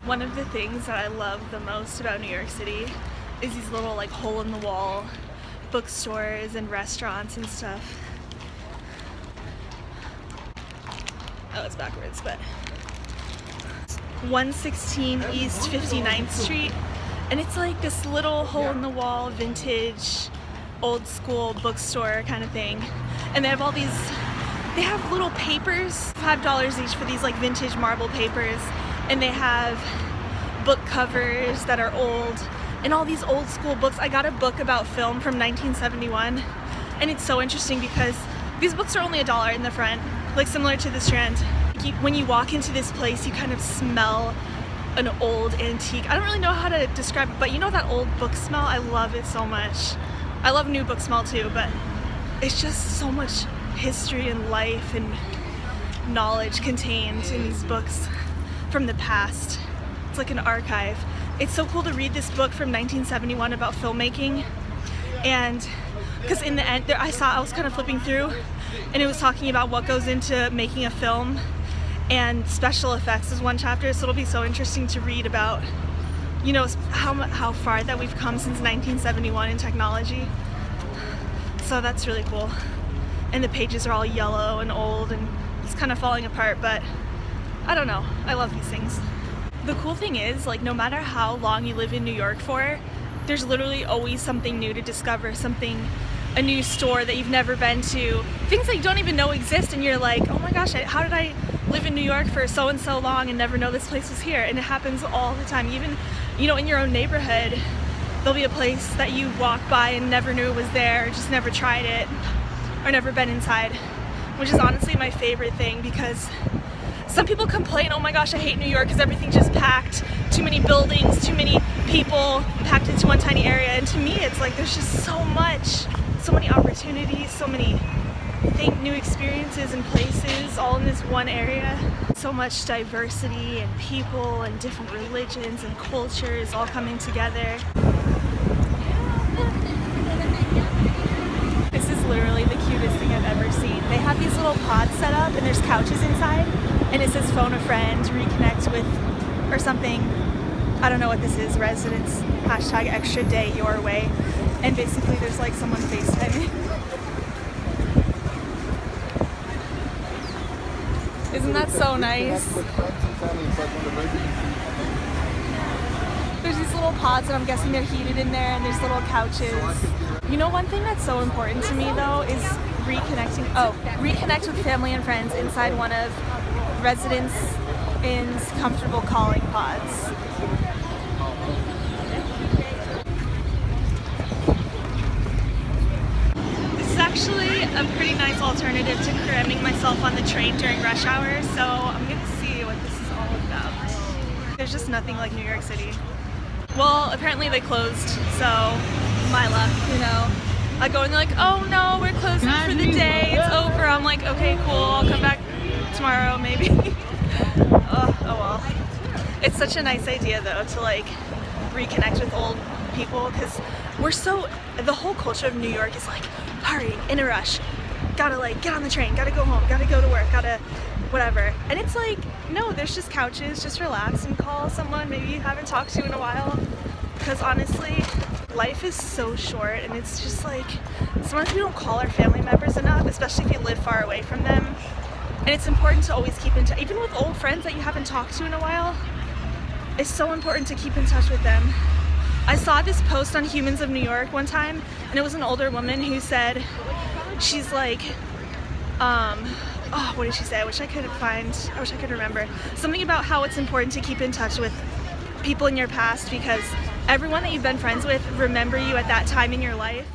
One of the things that I love the most about New York City is these little like hole-in-the-wall bookstores and restaurants and stuff. Oh, it's backwards, but 116 East 59th Street, and it's like this little hole-in-the-wall vintage old school bookstore kind of thing, and they have all these, they have little papers, $5 each for these like vintage marble papers, and they have book covers that are old and all these old school books. I got a book about film from 1971, and it's so interesting because these books are only $1 in the front, like similar to the Strand. When you walk into this place, you kind of smell an old antique. I don't really know how to describe it, but you know that old book smell? I love it so much. I love new book smell too, but it's just so much history and life and knowledge contained in these books from the past. It's like an archive. It's so cool to read this book from 1971 about filmmaking, and because in the end there, I was kind of flipping through and it was talking about what goes into making a film, and special effects is one chapter, so it'll be so interesting to read about, you know, how far that we've come since 1971 in technology. So that's really cool. And the pages are all yellow and old and it's kind of falling apart, but I don't know, I love these things. The cool thing is, like, no matter how long you live in New York for, there's literally always something new to discover, a new store that you've never been to, things that you don't even know exist, and you're like, oh my gosh, how did I live in New York for so and so long and never know this place was here? And it happens all the time. Even, you know, in your own neighborhood, there'll be a place that you walk by and never knew it was there, or just never tried it, or never been inside, which is honestly my favorite thing, because some people complain, oh my gosh, I hate New York because everything's just packed, too many buildings, too many people packed into one tiny area. And to me, it's like there's just so many opportunities, so many new experiences and places all in this one area. So much diversity and people and different religions and cultures all coming together. This is literally the cutest thing I've ever seen. They have these little pods set up and there's couches inside, and it says phone a friend, reconnect with, or something. I don't know what this is, residents, hashtag extra day your way. And basically there's like someone FaceTiming. Isn't that so nice? There's these little pods and I'm guessing they're heated in there, and there's little couches. You know, one thing that's so important to me though is reconnect with family and friends inside one of Residence Inn's comfortable calling pods. This is actually a pretty nice alternative to cramming myself on the train during rush hour, so I'm gonna see what this is all about. There's just nothing like New York City. Well, apparently they closed, so my luck, you know. I go and they're like, oh no, we're closing for the day, it's over. I'm like, okay, cool, I'll come back tomorrow maybe. Oh well. It's such a nice idea though to like reconnect with old people, because the whole culture of New York is like, hurry, in a rush, gotta like get on the train, gotta go home, gotta go to work, gotta whatever. And it's like, no, there's just couches, just relax and call someone maybe you haven't talked to in a while, because honestly, life is so short, and it's just like, sometimes we don't call our family members enough, especially if you live far away from them. And it's important to always keep in touch, even with old friends that you haven't talked to in a while. It's so important to keep in touch with them. I saw this post on Humans of New York one time, and it was an older woman who said, she's like, oh, what did she say? I wish I could remember. Something about how it's important to keep in touch with people in your past, because everyone that you've been friends with remember you at that time in your life.